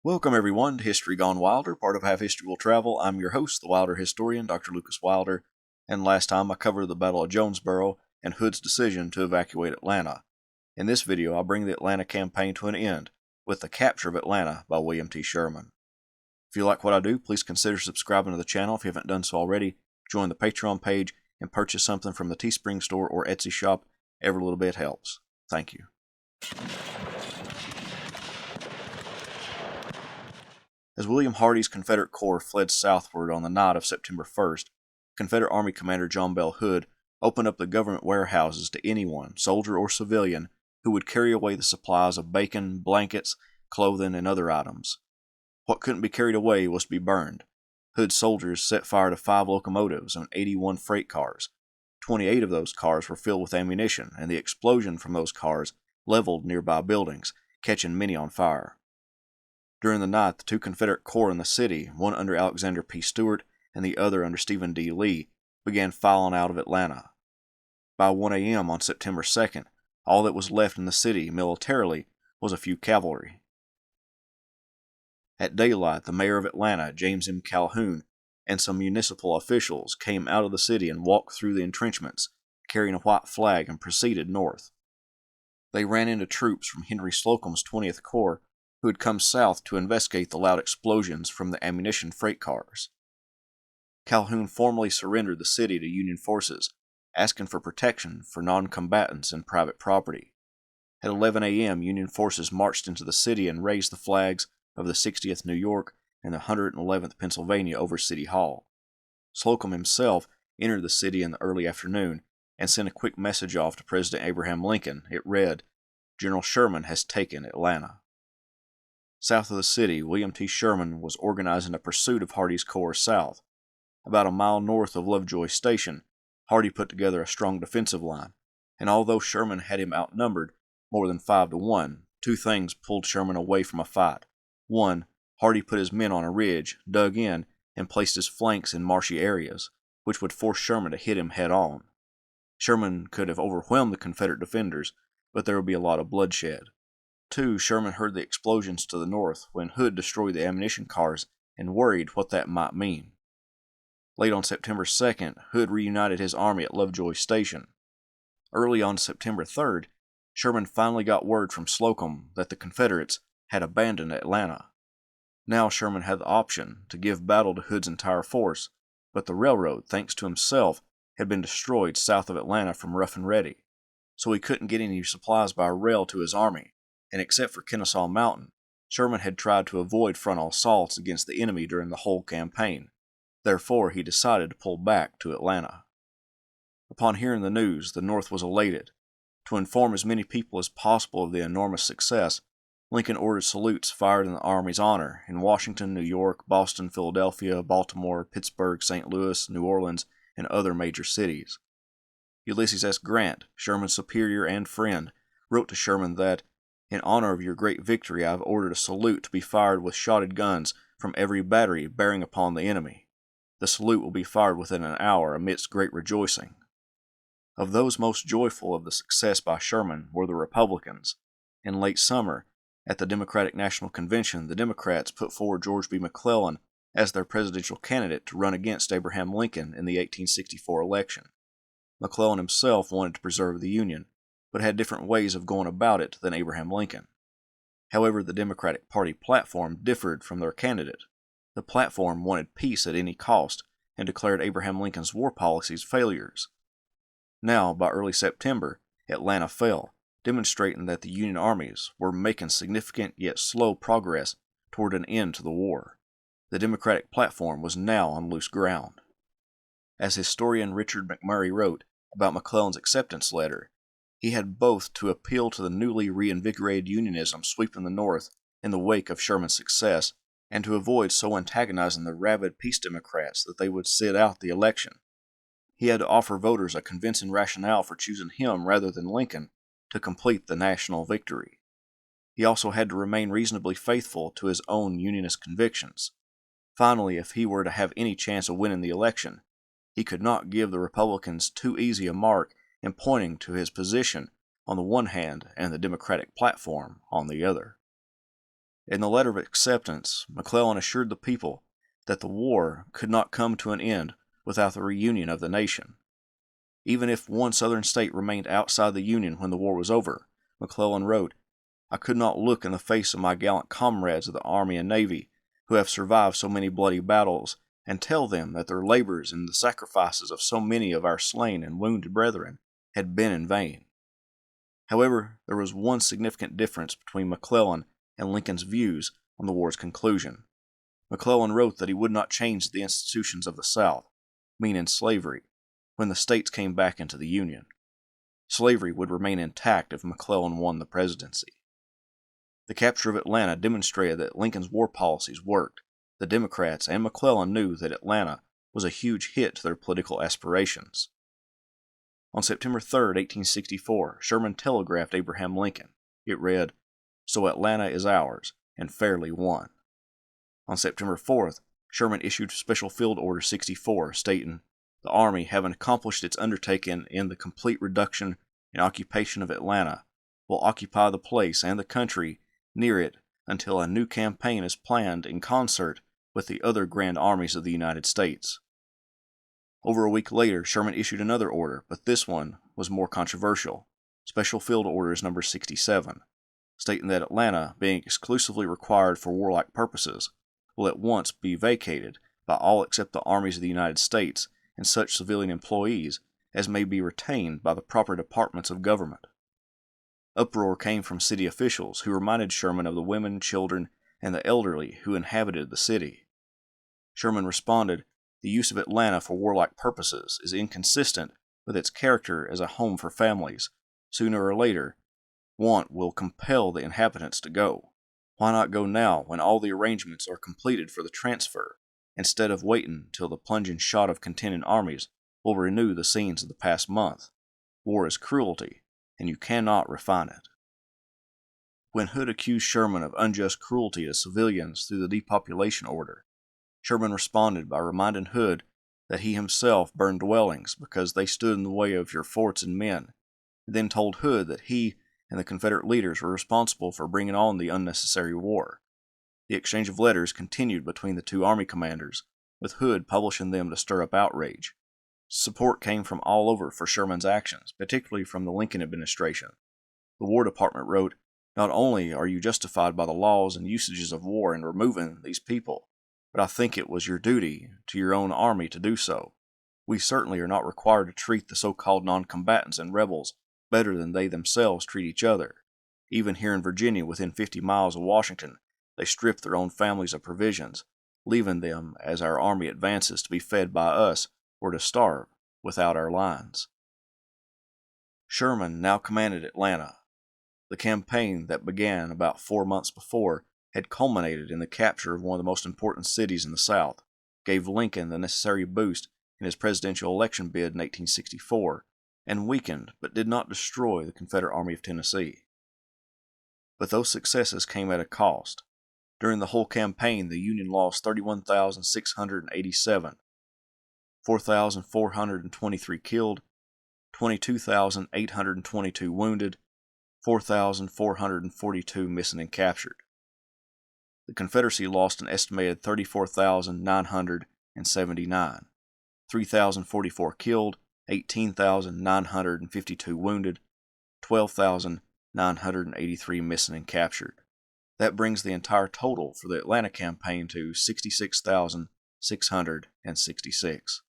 Welcome everyone to History Gone Wilder, part of Half History Will Travel. I'm your host, the Wilder historian, Dr. Lucas Wilder, and last time I covered the Battle of Jonesboro and Hood's decision to evacuate Atlanta. In this video, I'll bring the Atlanta campaign to an end with the capture of Atlanta by William T. Sherman. If you like what I do, please consider subscribing to the channel if you haven't done so already. Join the Patreon page and purchase something from the Teespring store or Etsy shop. Every little bit helps. Thank you. As William Hardee's Confederate Corps fled southward on the night of September 1st, Confederate Army Commander John Bell Hood opened up the government warehouses to anyone, soldier or civilian, who would carry away the supplies of bacon, blankets, clothing, and other items. What couldn't be carried away was to be burned. Hood's soldiers set fire to 5 locomotives and 81 freight cars. 28 of those cars were filled with ammunition, and the explosion from those cars leveled nearby buildings, catching many on fire. During the night, the 2 Confederate corps in the city, one under Alexander P. Stewart and the other under Stephen D. Lee, began filing out of Atlanta. By 1 a.m. on September 2nd, all that was left in the city militarily was a few cavalry. At daylight, the mayor of Atlanta, James M. Calhoun, and some municipal officials came out of the city and walked through the entrenchments, carrying a white flag, and proceeded north. They ran into troops from Henry Slocum's 20th Corps, who had come south to investigate the loud explosions from the ammunition freight cars. Calhoun formally surrendered the city to Union forces, asking for protection for non-combatants and private property. At 11 a.m., Union forces marched into the city and raised the flags of the 60th New York and the 111th Pennsylvania over City Hall. Slocum himself entered the city in the early afternoon and sent a quick message off to President Abraham Lincoln. It read, "General Sherman has taken Atlanta." South of the city, William T. Sherman was organizing a pursuit of Hardee's corps south. About a mile north of Lovejoy Station, Hardee put together a strong defensive line, and although Sherman had him outnumbered more than 5 to 1, 2 things pulled Sherman away from a fight. 1, Hardee put his men on a ridge, dug in, and placed his flanks in marshy areas, which would force Sherman to hit him head-on. Sherman could have overwhelmed the Confederate defenders, but there would be a lot of bloodshed. 2, Sherman heard the explosions to the north when Hood destroyed the ammunition cars and worried what that might mean. Late on September 2nd, Hood reunited his army at Lovejoy Station. Early on September 3rd, Sherman finally got word from Slocum that the Confederates had abandoned Atlanta. Now Sherman had the option to give battle to Hood's entire force, but the railroad, thanks to himself, had been destroyed south of Atlanta from Rough and Ready, so he couldn't get any supplies by rail to his army. And except for Kennesaw Mountain, Sherman had tried to avoid frontal assaults against the enemy during the whole campaign. Therefore, he decided to pull back to Atlanta. Upon hearing the news, the North was elated. To inform as many people as possible of the enormous success, Lincoln ordered salutes fired in the Army's honor in Washington, New York, Boston, Philadelphia, Baltimore, Pittsburgh, St. Louis, New Orleans, and other major cities. Ulysses S. Grant, Sherman's superior and friend, wrote to Sherman that, "In honor of your great victory, I have ordered a salute to be fired with shotted guns from every battery bearing upon the enemy. The salute will be fired within an hour amidst great rejoicing." Of those most joyful of the success by Sherman were the Republicans. In late summer, at the Democratic National Convention, the Democrats put forward George B. McClellan as their presidential candidate to run against Abraham Lincoln in the 1864 election. McClellan himself wanted to preserve the Union, but had different ways of going about it than Abraham Lincoln. However, the Democratic Party platform differed from their candidate. The platform wanted peace at any cost and declared Abraham Lincoln's war policies failures. Now, by early September, Atlanta fell, demonstrating that the Union armies were making significant yet slow progress toward an end to the war. The Democratic platform was now on loose ground. As historian Richard McMurray wrote about McClellan's acceptance letter, he had both to appeal to the newly reinvigorated Unionism sweeping the North in the wake of Sherman's success, and to avoid so antagonizing the rabid peace Democrats that they would sit out the election. He had to offer voters a convincing rationale for choosing him rather than Lincoln to complete the national victory. He also had to remain reasonably faithful to his own Unionist convictions. Finally, if he were to have any chance of winning the election, he could not give the Republicans too easy a mark in pointing to his position on the one hand and the Democratic platform on the other. In the letter of acceptance, McClellan assured the people that the war could not come to an end without the reunion of the nation. Even if one Southern state remained outside the Union when the war was over, McClellan wrote, "I could not look in the face of my gallant comrades of the Army and Navy who have survived so many bloody battles and tell them that their labors and the sacrifices of so many of our slain and wounded brethren had been in vain." However, there was one significant difference between McClellan and Lincoln's views on the war's conclusion. McClellan wrote that he would not change the institutions of the South, meaning slavery, when the states came back into the Union. Slavery would remain intact if McClellan won the presidency. The capture of Atlanta demonstrated that Lincoln's war policies worked. The Democrats and McClellan knew that Atlanta was a huge hit to their political aspirations. On September 3, 1864, Sherman telegraphed Abraham Lincoln. It read, "So Atlanta is ours, and fairly won." On September 4th, Sherman issued Special Field Order 64, stating, "The Army, having accomplished its undertaking in the complete reduction and occupation of Atlanta, will occupy the place and the country near it until a new campaign is planned in concert with the other grand armies of the United States." Over a week later, Sherman issued another order, but this one was more controversial, Special Field Orders number 67, stating that Atlanta, being exclusively required for warlike purposes, will at once be vacated by all except the armies of the United States and such civilian employees as may be retained by the proper departments of government. Uproar came from city officials who reminded Sherman of the women, children, and the elderly who inhabited the city. Sherman responded, "The use of Atlanta for warlike purposes is inconsistent with its character as a home for families. Sooner or later, want will compel the inhabitants to go. Why not go now when all the arrangements are completed for the transfer, instead of waiting till the plunging shot of contending armies will renew the scenes of the past month? War is cruelty, and you cannot refine it." When Hood accused Sherman of unjust cruelty to civilians through the depopulation order, Sherman responded by reminding Hood that he himself burned dwellings because they stood in the way of your forts and men, and then told Hood that he and the Confederate leaders were responsible for bringing on the unnecessary war. The exchange of letters continued between the two army commanders, with Hood publishing them to stir up outrage. Support came from all over for Sherman's actions, particularly from the Lincoln administration. The War Department wrote, "Not only are you justified by the laws and usages of war in removing these people, but I think it was your duty to your own army to do so. We certainly are not required to treat the so-called non-combatants and rebels better than they themselves treat each other. Even here in Virginia, within 50 miles of Washington, they strip their own families of provisions, leaving them as our army advances to be fed by us or to starve without our lines." Sherman now commanded Atlanta. The campaign that began about 4 months before had culminated in the capture of one of the most important cities in the South, gave Lincoln the necessary boost in his presidential election bid in 1864, and weakened but did not destroy the Confederate Army of Tennessee. But those successes came at a cost. During the whole campaign, the Union lost 31,687, 4,423 killed, 22,822 wounded, 4,442 missing and captured. The Confederacy lost an estimated 34,979, 3,044 killed, 18,952 wounded, 12,983 missing and captured. That brings the entire total for the Atlanta campaign to 66,666.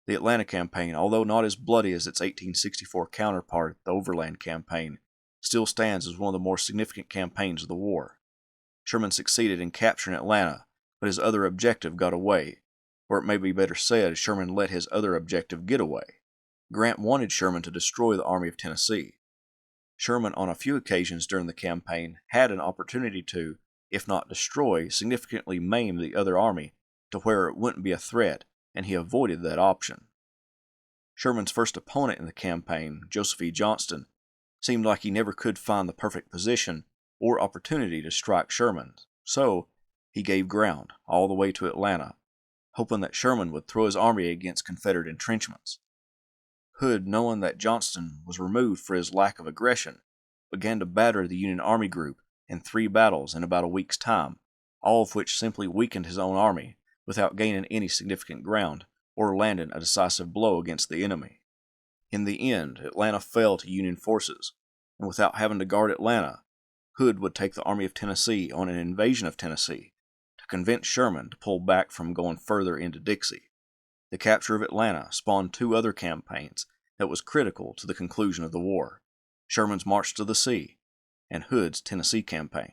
The Atlanta campaign, although not as bloody as its 1864 counterpart, the Overland Campaign, still stands as one of the more significant campaigns of the war. Sherman succeeded in capturing Atlanta, but his other objective got away, or it may be better said, Sherman let his other objective get away. Grant wanted Sherman to destroy the Army of Tennessee. Sherman, on a few occasions during the campaign, had an opportunity to, if not destroy, significantly maim the other army to where it wouldn't be a threat, and he avoided that option. Sherman's first opponent in the campaign, Joseph E. Johnston, seemed like he never could find the perfect position or opportunity to strike Sherman, so he gave ground all the way to Atlanta, hoping that Sherman would throw his army against Confederate entrenchments. Hood, knowing that Johnston was removed for his lack of aggression, began to batter the Union Army group in 3 battles in about a week's time, all of which simply weakened his own army without gaining any significant ground or landing a decisive blow against the enemy. In the end, Atlanta fell to Union forces, and without having to guard Atlanta, Hood would take the Army of Tennessee on an invasion of Tennessee to convince Sherman to pull back from going further into Dixie. The capture of Atlanta spawned 2 other campaigns that was critical to the conclusion of the war: Sherman's March to the Sea and Hood's Tennessee Campaign.